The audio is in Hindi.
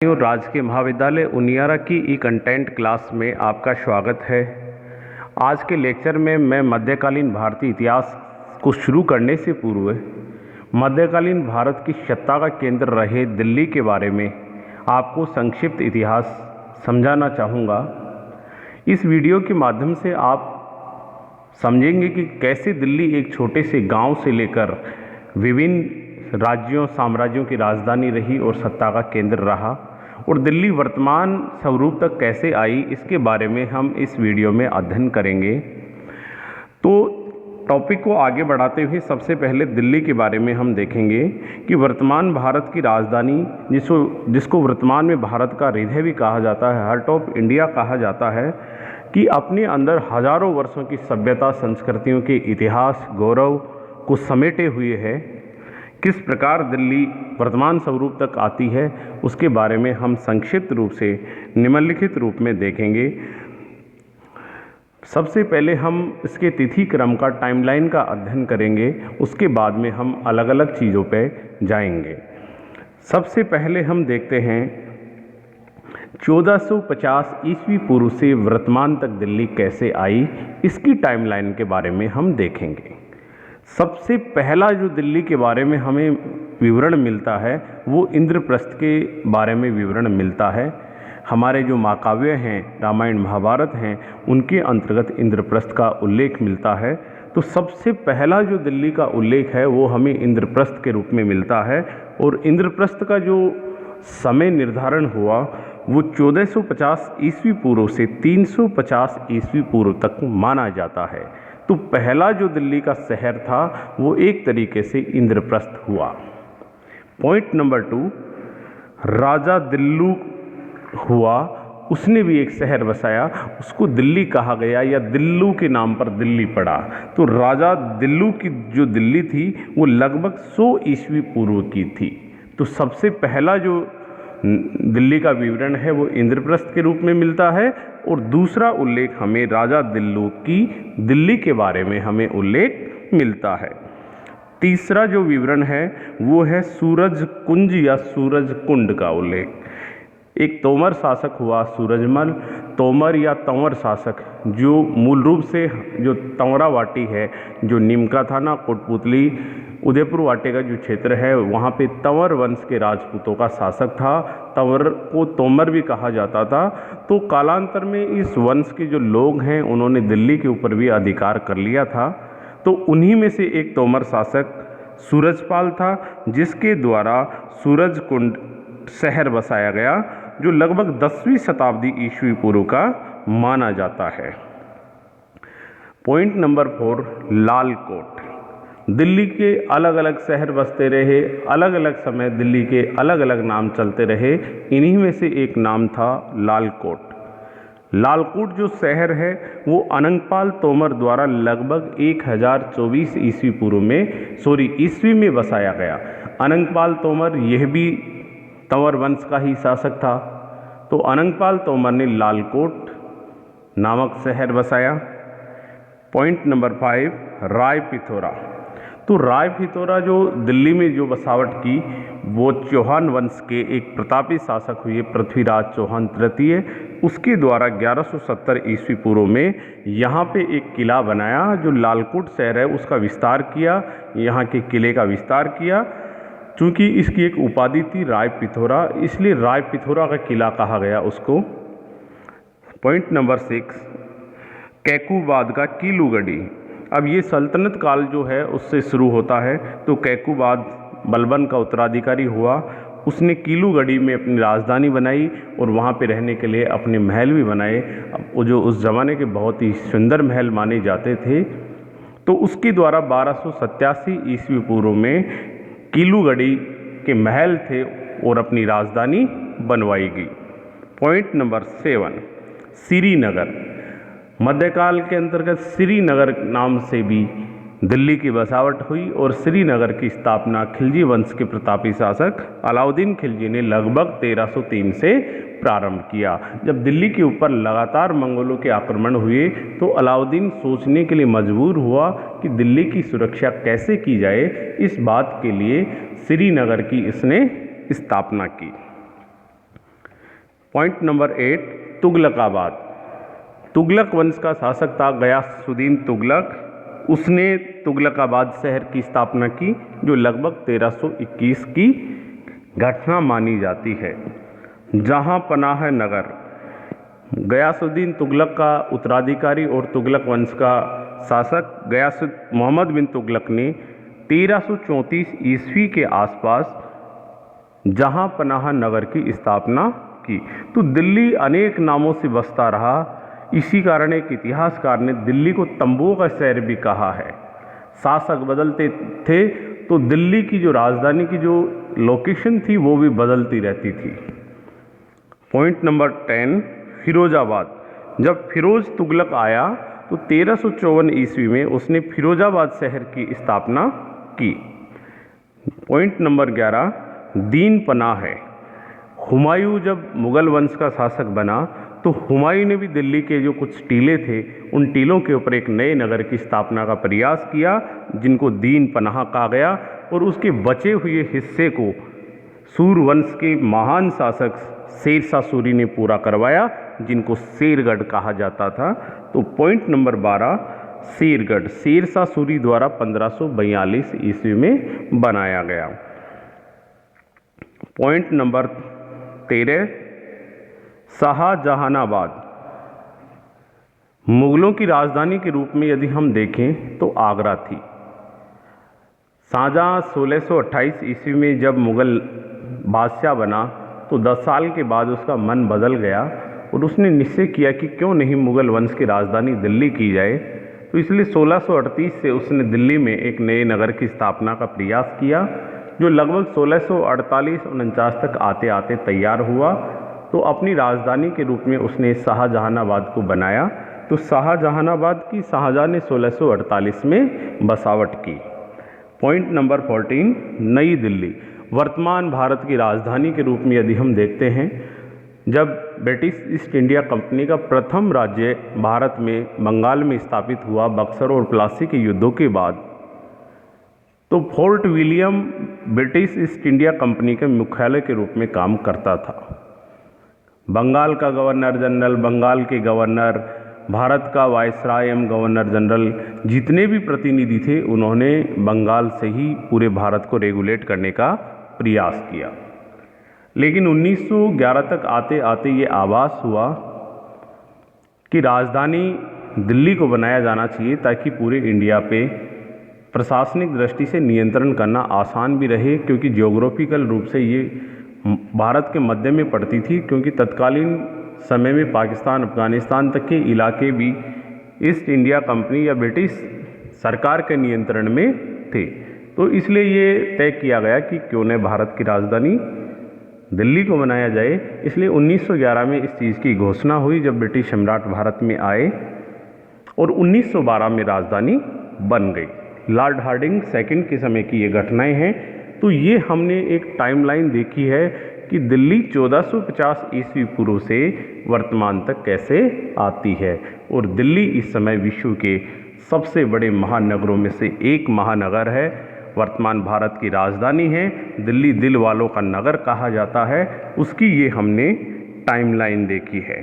और राजकीय महाविद्यालय उनियारा की ई कंटेंट क्लास में आपका स्वागत है। आज के लेक्चर में मैं मध्यकालीन भारतीय इतिहास को शुरू करने से पूर्व मध्यकालीन भारत की सत्ता का केंद्र रहे दिल्ली के बारे में आपको संक्षिप्त इतिहास समझाना चाहूँगा। इस वीडियो के माध्यम से आप समझेंगे कि कैसे दिल्ली एक छोटे से गांव से लेकर विभिन्न राज्यों साम्राज्यों की राजधानी रही और सत्ता का केंद्र रहा, और दिल्ली वर्तमान स्वरूप तक कैसे आई, इसके बारे में हम इस वीडियो में अध्ययन करेंगे। तो टॉपिक को आगे बढ़ाते हुए सबसे पहले दिल्ली के बारे में हम देखेंगे कि वर्तमान भारत की राजधानी जिसको वर्तमान में भारत का हृदय भी कहा जाता है, हार्ट ऑफ इंडिया कहा जाता है, कि अपने अंदर हजारों वर्षों की सभ्यता संस्कृतियों के इतिहास गौरव को समेटे हुए है। किस प्रकार दिल्ली वर्तमान स्वरूप तक आती है उसके बारे में हम संक्षिप्त रूप से निम्नलिखित रूप में देखेंगे। सबसे पहले हम इसके तिथि क्रम का टाइमलाइन का अध्ययन करेंगे, उसके बाद में हम अलग अलग चीज़ों पे जाएंगे। सबसे पहले हम देखते हैं 1450 ईस्वी पूर्व से वर्तमान तक दिल्ली कैसे आई, इसकी टाइमलाइन के बारे में हम देखेंगे। सबसे पहला जो दिल्ली के बारे में हमें विवरण मिलता है वो इंद्रप्रस्थ के बारे में विवरण मिलता है। हमारे जो महाकाव्य हैं, रामायण महाभारत हैं, उनके अंतर्गत इंद्रप्रस्थ का उल्लेख मिलता है। तो सबसे पहला जो दिल्ली का उल्लेख है वो हमें इंद्रप्रस्थ के रूप में मिलता है, और इंद्रप्रस्थ का जो समय निर्धारण हुआ वो 1450 ईस्वी पूर्व से 350 ईस्वी पूर्व तक माना जाता है। तो पहला जो दिल्ली का शहर था वो एक तरीके से इंद्रप्रस्थ हुआ। पॉइंट नंबर 2, राजा दिल्लू हुआ, उसने भी एक शहर बसाया, उसको दिल्ली कहा गया या दिल्लू के नाम पर दिल्ली पड़ा। तो राजा दिल्लू की जो दिल्ली थी वो लगभग 100 ईस्वी पूर्व की थी। तो सबसे पहला जो दिल्ली का विवरण है वो इंद्रप्रस्थ के रूप में मिलता है, और दूसरा उल्लेख हमें राजा दिल्लू की दिल्ली के बारे में हमें उल्लेख मिलता है। तीसरा जो विवरण है वो है सूरज कुंज या सूरज कुंड का उल्लेख। एक तोमर शासक हुआ सूरजमल, तोमर या तंवर शासक, जो मूल रूप से जो तंवरा वाटी है, जो नीमका थाना, कोटपुतली, उदयपुर वाटे का जो क्षेत्र है, वहाँ पे तंवर वंश के राजपूतों का शासक था। तंवर को तोमर भी कहा जाता था। तो कालांतर में इस वंश के जो लोग हैं उन्होंने दिल्ली के ऊपर भी अधिकार कर लिया था। तो उन्हीं में से एक तोमर शासक सूरजपाल था, जिसके द्वारा सूरज कुंड शहर बसाया गया, जो लगभग 10वीं शताब्दी ईस्वी पूर्व का माना जाता है। पॉइंट नंबर 4, लाल कोट। दिल्ली के अलग अलग शहर बसते रहे, अलग अलग समय दिल्ली के अलग अलग नाम चलते रहे। इन्हीं में से एक नाम था लाल कोट। लालकोट जो शहर है वो अनंगपाल तोमर द्वारा लगभग 1024 ईस्वी में बसाया गया। अनंगपाल तोमर यह भी तंवर वंश का ही शासक था। तो अनंगपाल तोमर ने लालकोट नामक शहर बसाया। Point number 5, Rai Pithora. तो राय पिथौरा जो दिल्ली में जो बसावट की वो चौहान वंश के एक प्रतापी शासक हुए पृथ्वीराज चौहान तृतीय, उसके द्वारा 1170 ईस्वी पूर्व में यहाँ पे एक किला बनाया, जो लालकोट शहर है उसका विस्तार किया, यहाँ के किले का विस्तार किया। चूँकि इसकी एक उपाधि थी राय पिथौरा, इसलिए राय पिथौरा का किला कहा गया उसको। पॉइंट नंबर 6, कैकूबाद का कीलूगढ़ी। अब ये सल्तनत काल जो है उससे शुरू होता है। तो कैकूबाद बलबन का उत्तराधिकारी हुआ, उसने कीलूगढ़ी में अपनी राजधानी बनाई और वहाँ पे रहने के लिए अपने महल भी बनाए, वो जो उस ज़माने के बहुत ही सुंदर महल माने जाते थे। तो उसके द्वारा 1287 ईस्वी पूर्व में कीलूगढ़ी के महल थे और अपनी राजधानी बनवाई गई। Point number 7, Srinagar. मध्यकाल के अंतर्गत श्रीनगर नाम से भी दिल्ली की बसावट हुई, और श्रीनगर की स्थापना खिलजी वंश के प्रतापी शासक अलाउद्दीन खिलजी ने लगभग 1303 से प्रारंभ किया। जब दिल्ली के ऊपर लगातार मंगोलों के आक्रमण हुए तो अलाउद्दीन सोचने के लिए मजबूर हुआ कि दिल्ली की सुरक्षा कैसे की जाए। इस बात के लिए श्रीनगर की इसने स्थापना की। Point number 8, Tughlakabad. तुगलक वंश का शासक था गयासुद्दीन तुगलक। उसने तुगलकाबाद शहर की स्थापना की, जो लगभग 1321 की घटना मानी जाती है। जहां पनाह नगर, गयासुद्दीन तुगलक का उत्तराधिकारी और तुगलक वंश का शासक मोहम्मद बिन तुगलक ने 1334 ईस्वी के आसपास जहां पनाह नगर की स्थापना की। तो दिल्ली अनेक नामों से बसता रहा। इसी कारण एक इतिहासकार ने दिल्ली को तंबुओं का शहर भी कहा है। शासक बदलते थे तो दिल्ली की जो राजधानी की जो लोकेशन थी वो भी बदलती रहती थी। Point number 10, Firozabad. जब फिरोज तुगलक आया तो 1354 ईस्वी में उसने फिरोजाबाद शहर की स्थापना की। पॉइंट नंबर 11, दीन पनाह है। हुमायूं जब मुगल वंश का शासक बना तो हुमायूं ने भी दिल्ली के जो कुछ टीले थे उन टीलों के ऊपर एक नए नगर की स्थापना का प्रयास किया, जिनको दीन पनाह कहा गया, और उसके बचे हुए हिस्से को सूरवंश के महान शासक शेरशाह सूरी ने पूरा करवाया, जिनको शेरगढ़ कहा जाता था। तो पॉइंट नंबर 12, शेरगढ़ शेरशाह सूरी द्वारा 1542 ईस्वी में बनाया गया। Point number 13, Shahjahanabad. मुगलों की राजधानी के रूप में यदि हम देखें तो आगरा थी। शाहजहां 1628 ईस्वी में जब मुगल बादशाह बना तो 10 साल के बाद उसका मन बदल गया और उसने निश्चय किया कि क्यों नहीं मुगल वंश की राजधानी दिल्ली की जाए। तो इसलिए 1638 से उसने दिल्ली में एक नए नगर की स्थापना का प्रयास किया, जो लगभग 1648-49 तक आते आते तैयार हुआ। तो अपनी राजधानी के रूप में उसने शाहजहानाबाद को बनाया। तो शाहजहानाबाद की शाहजहां ने 1648 में बसावट की। पॉइंट नंबर 14, नई दिल्ली। वर्तमान भारत की राजधानी के रूप में यदि हम देखते हैं, जब ब्रिटिश ईस्ट इंडिया कंपनी का प्रथम राज्य भारत में बंगाल में स्थापित हुआ बक्सर और प्लासी के युद्धों के बाद, तो fort William British east India company के मुख्यालय के रूप में काम करता था। बंगाल का गवर्नर जनरल, बंगाल के गवर्नर, भारत का वायसराय एवं गवर्नर जनरल, जितने भी प्रतिनिधि थे उन्होंने बंगाल से ही पूरे भारत को रेगुलेट करने का प्रयास किया। लेकिन 1911 तक आते आते ये आभास हुआ कि राजधानी दिल्ली को बनाया जाना चाहिए ताकि पूरे इंडिया पे प्रशासनिक दृष्टि से नियंत्रण करना आसान भी रहे, क्योंकि ज्योग्राफिकल रूप से ये भारत के मध्य में पड़ती थी, क्योंकि तत्कालीन समय में पाकिस्तान, अफगानिस्तान तक के इलाके भी ईस्ट इंडिया कंपनी या ब्रिटिश सरकार के नियंत्रण में थे। तो इसलिए ये तय किया गया कि क्यों न भारत की राजधानी दिल्ली को बनाया जाए। इसलिए 1911 में इस चीज़ की घोषणा हुई जब ब्रिटिश सम्राट भारत में आए, और 1912 में राजधानी बन गई। लॉर्ड हार्डिंग सेकंड के समय की ये घटनाएं हैं। तो ये हमने एक टाइमलाइन देखी है कि दिल्ली 1450 ईस्वी पूर्व से वर्तमान तक कैसे आती है, और दिल्ली इस समय विश्व के सबसे बड़े महानगरों में से एक महानगर है, वर्तमान भारत की राजधानी है। दिल्ली दिल वालों का नगर कहा जाता है, उसकी ये हमने टाइमलाइन देखी है।